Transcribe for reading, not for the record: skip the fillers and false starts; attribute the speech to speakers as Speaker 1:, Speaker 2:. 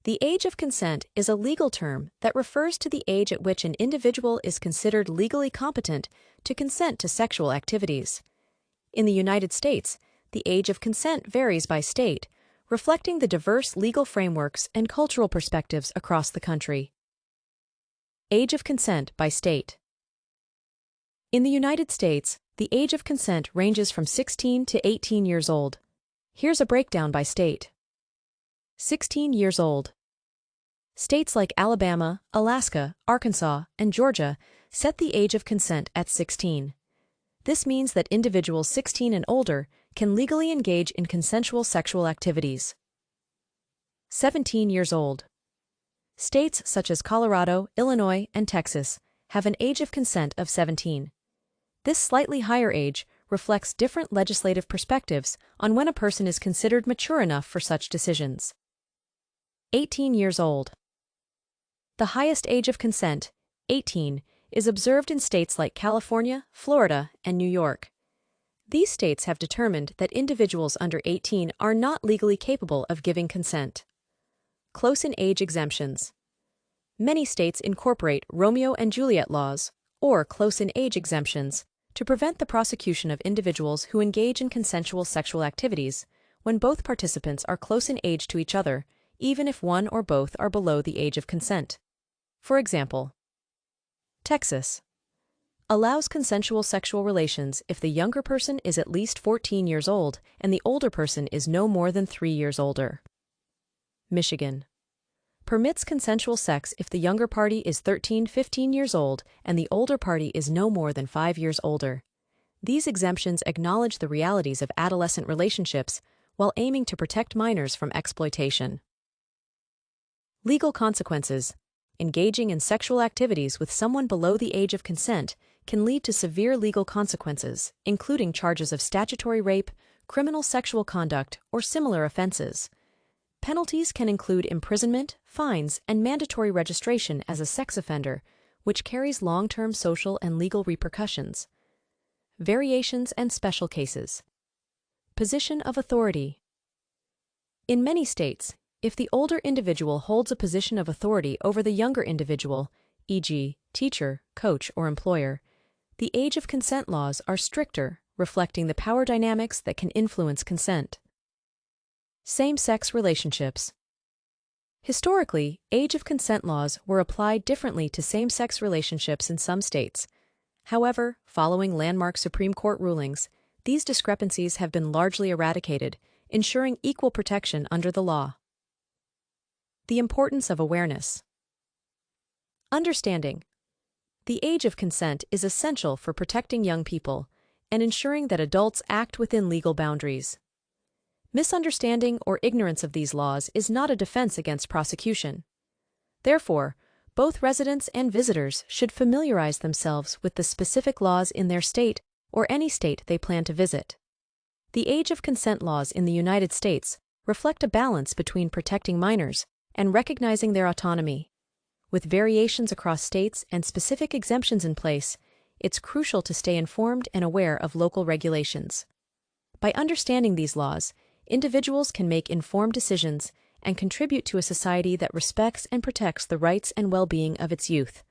Speaker 1: The age of consent is a legal term that refers to the age at which an individual is considered legally competent to consent to sexual activities. In the United States, the age of consent varies by state, reflecting the diverse legal frameworks and cultural perspectives across the country. Age of consent by state. In the United States, the age of consent ranges from 16 to 18 years old. Here's a breakdown by state. 16 years old. States like Alabama, Alaska, Arkansas, and Georgia set the age of consent at 16. This means that individuals 16 and older can legally engage in consensual sexual activities. 17 years old. States such as Colorado, Illinois, and Texas have an age of consent of 17. This slightly higher age reflects different legislative perspectives on when a person is considered mature enough for such decisions. 18 years old. The highest age of consent, 18, is observed in states like California, Florida, and New York. These states have determined that individuals under 18 are not legally capable of giving consent. Close-in-age exemptions. Many states incorporate Romeo and Juliet laws, or close-in-age exemptions, to prevent the prosecution of individuals who engage in consensual sexual activities when both participants are close in age to each other, even if one or both are below the age of consent. For example, Texas allows consensual sexual relations if the younger person is at least 14 years old and the older person is no more than 3 years older. Michigan permits consensual sex if the younger party is 13-15 years old and the older party is no more than 5 years older. These exemptions acknowledge the realities of adolescent relationships while aiming to protect minors from exploitation. Legal consequences. Engaging in sexual activities with someone below the age of consent can lead to severe legal consequences, including charges of statutory rape, criminal sexual conduct, or similar offenses. Penalties can include imprisonment, fines, and mandatory registration as a sex offender, which carries long-term social and legal repercussions. Variations and special cases. Position of authority. In many states, if the older individual holds a position of authority over the younger individual, e.g., teacher, coach, or employer, the age of consent laws are stricter, reflecting the power dynamics that can influence consent. Same-sex relationships. Historically, age of consent laws were applied differently to same-sex relationships in some states. However, following landmark Supreme Court rulings, these discrepancies have been largely eradicated, ensuring equal protection under the law. The importance of awareness. Understanding. The age of consent is essential for protecting young people and ensuring that adults act within legal boundaries. Misunderstanding or ignorance of these laws is not a defense against prosecution. Therefore, both residents and visitors should familiarize themselves with the specific laws in their state or any state they plan to visit. The age of consent laws in the United States reflect a balance between protecting minors and recognizing their autonomy. With variations across states and specific exemptions in place, it's crucial to stay informed and aware of local regulations. By understanding these laws, individuals can make informed decisions and contribute to a society that respects and protects the rights and well-being of its youth.